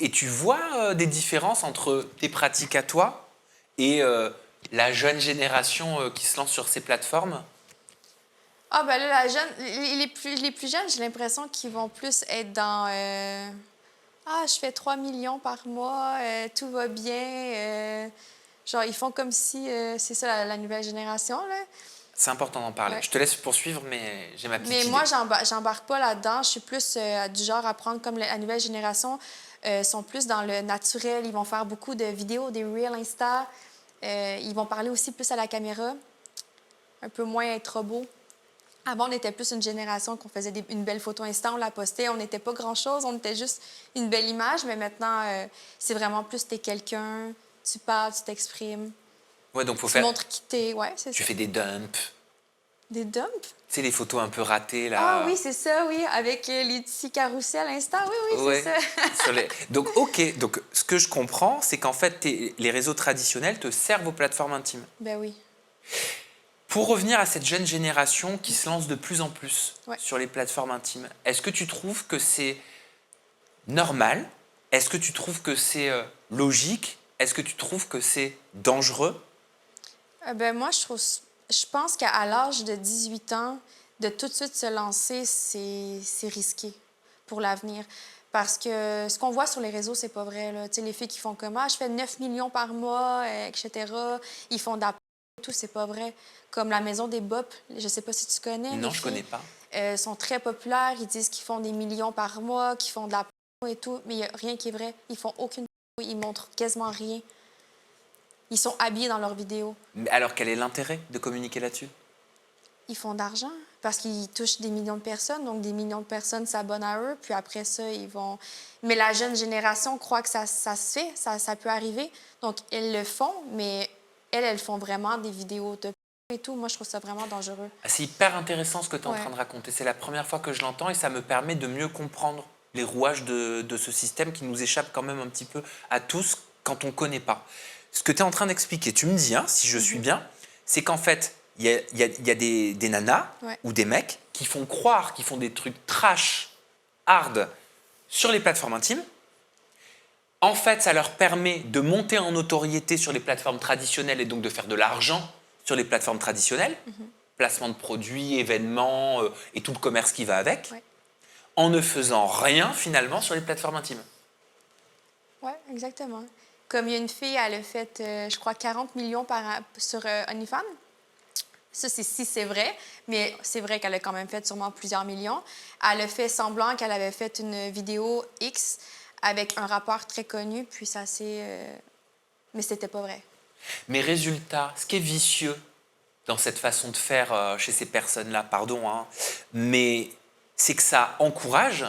Et tu vois des différences entre tes pratiques à toi et la jeune génération qui se lance sur ces plateformes? Ah, ben là, la jeune, les plus jeunes, j'ai l'impression qu'ils vont plus être dans ah, je fais 3 millions par mois, tout va bien. Genre, ils font comme si c'est ça la nouvelle génération, là. C'est important d'en parler. Ouais. Je te laisse poursuivre, mais j'ai ma petite Mais moi, idée. j'embarque pas là-dedans. Je suis plus du genre à prendre comme la nouvelle génération. Sont plus dans le naturel. Ils vont faire beaucoup de vidéos, des Reels Insta. Ils vont parler aussi plus à la caméra, un peu moins être robot. Avant, on était plus une génération qu'on faisait une belle photo Insta, on la postait, on n'était pas grand-chose, on était juste une belle image, mais maintenant, c'est vraiment plus t'es quelqu'un, tu parles, tu t'exprimes, Ouais, donc faut tu faire. montres qui t'es. Ouais, c'est Tu ça. fais des dumps. Des dumps? Tu sais, les photos un peu ratées, Ah là. oui, c'est ça, oui, avec les petits carousels Insta, oui, oui, c'est Ouais. ça. Donc, ok. Donc, ce que je comprends, c'est qu'en fait, les réseaux traditionnels te servent aux plateformes intimes. Ben oui, Pour revenir à cette jeune génération qui se lance de plus en plus ouais. sur les plateformes intimes, est-ce que tu trouves que c'est normal? Est-ce que tu trouves que c'est logique? Est-ce que tu trouves que c'est dangereux? Ben moi, je pense qu'à l'âge de 18 ans, de tout de suite se lancer, c'est risqué pour l'avenir. Parce que ce qu'on voit sur les réseaux, c'est pas vrai, là. Tu sais, les filles qui font comme ah, je fais 9 millions par mois, etc. Ils font de la et tout, c'est pas vrai. Comme la maison des Bop, je sais pas si tu connais, les Non, je filles connais pas. sont très populaires. Ils disent qu'ils font des millions par mois, qu'ils font de la et tout, mais il y a rien qui est vrai. Ils font aucune ils montrent quasiment rien. Ils sont habillés dans leurs vidéos. Mais alors, quel est l'intérêt de communiquer là-dessus? Ils font d'argent parce qu'ils touchent des millions de personnes. Donc, des millions de personnes s'abonnent à eux. Puis après ça, ils vont... Mais la jeune génération croit que ça se fait, ça peut arriver. Donc, elles le font, mais elles font vraiment des vidéos de et tout. Moi, je trouve ça vraiment dangereux. Ah, c'est hyper intéressant ce que tu es en train Ouais. de raconter. C'est la première fois que je l'entends et ça me permet de mieux comprendre les rouages de ce système qui nous échappe quand même un petit peu à tous quand on ne connaît pas. Ce que tu es en train d'expliquer, tu me dis, hein, si je suis bien, c'est qu'en fait, il y a des nanas Ouais. ou des mecs qui font croire qu'ils font des trucs trash, hard sur les plateformes intimes. En fait, ça leur permet de monter en notoriété sur les plateformes traditionnelles et donc de faire de l'argent sur les plateformes traditionnelles, placement de produits, événements et tout le commerce qui va avec, Ouais. en ne faisant rien finalement sur les plateformes intimes. Oui, exactement. Comme il y a une fille, elle a fait, je crois, 40 millions sur OnlyFans. Ça, c'est si c'est vrai, mais c'est vrai qu'elle a quand même fait sûrement plusieurs millions. Elle a fait semblant qu'elle avait fait une vidéo X avec un rappeur très connu, puis ça s'est... Mais c'était pas vrai. Mais résultat, ce qui est vicieux dans cette façon de faire chez ces personnes-là, pardon, hein, mais c'est que ça encourage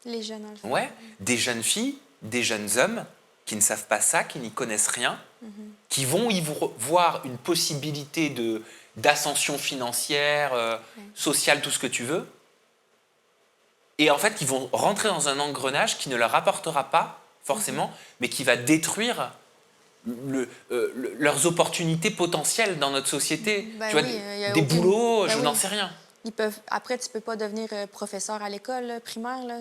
Les jeunes, dans le fond. ouais, des jeunes filles, des jeunes hommes qui ne savent pas ça, qui n'y connaissent rien, qui vont y voir une possibilité d'ascension financière, Ouais. sociale, tout ce que tu veux, et en fait qui vont rentrer dans un engrenage qui ne leur apportera pas forcément, mais qui va détruire leurs opportunités potentielles dans notre société. Ben Tu vois, oui, il y a des aucune... boulots, Ben je n'en oui. sais rien. Ils peuvent... Après, tu peux pas devenir professeur à l'école là, primaire, là.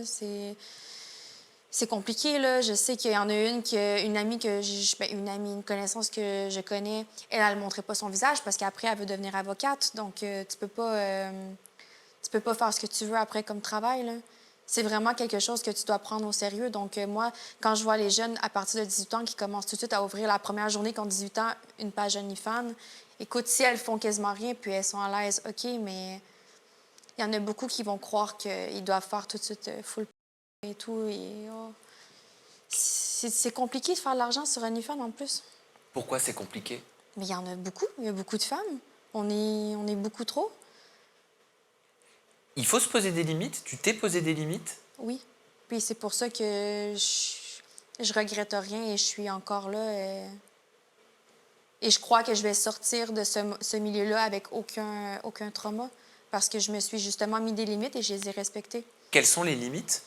C'est compliqué, là. Je sais qu'il y en a une amie une connaissance que je connais, elle ne montrait pas son visage parce qu'après, elle veut devenir avocate. Donc, tu peux pas faire ce que tu veux après comme travail, là. C'est vraiment quelque chose que tu dois prendre au sérieux. Donc, moi, quand je vois les jeunes à partir de 18 ans qui commencent tout de suite à ouvrir la première journée qui ont 18 ans, une page OnlyFans, écoute, si elles font quasiment rien puis elles sont à l'aise, OK, mais il y en a beaucoup qui vont croire qu'ils doivent faire tout de suite full et tout. Et, oh, c'est compliqué de faire de l'argent sur OnlyFans en plus. Pourquoi c'est compliqué? Mais il y en a beaucoup. Il y a beaucoup de femmes. On est beaucoup trop. Il faut se poser des limites. Tu t'es posé des limites? Oui. Puis c'est pour ça que je regrette rien et je suis encore là. Et je crois que je vais sortir de ce milieu-là avec aucun trauma parce que je me suis justement mis des limites et je les ai respectées. Quelles sont les limites?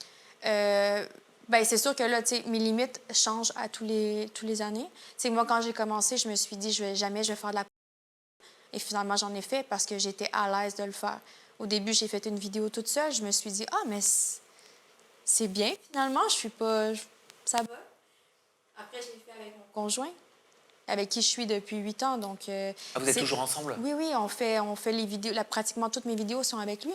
Euh, ben c'est sûr que là, tu sais, mes limites changent à tous les années. Tu sais, moi, quand j'ai commencé, je me suis dit, je vais faire de la... Et finalement, j'en ai fait parce que j'étais à l'aise de le faire. Au début, j'ai fait une vidéo toute seule. Je me suis dit, ah, mais c'est bien, finalement. Je suis pas... ça va. Après, je l'ai fait avec mon conjoint, avec qui je suis depuis 8 ans. Donc, Ah, vous êtes toujours ensemble? Oui, oui, on fait les vidéos. Pratiquement toutes mes vidéos sont avec lui.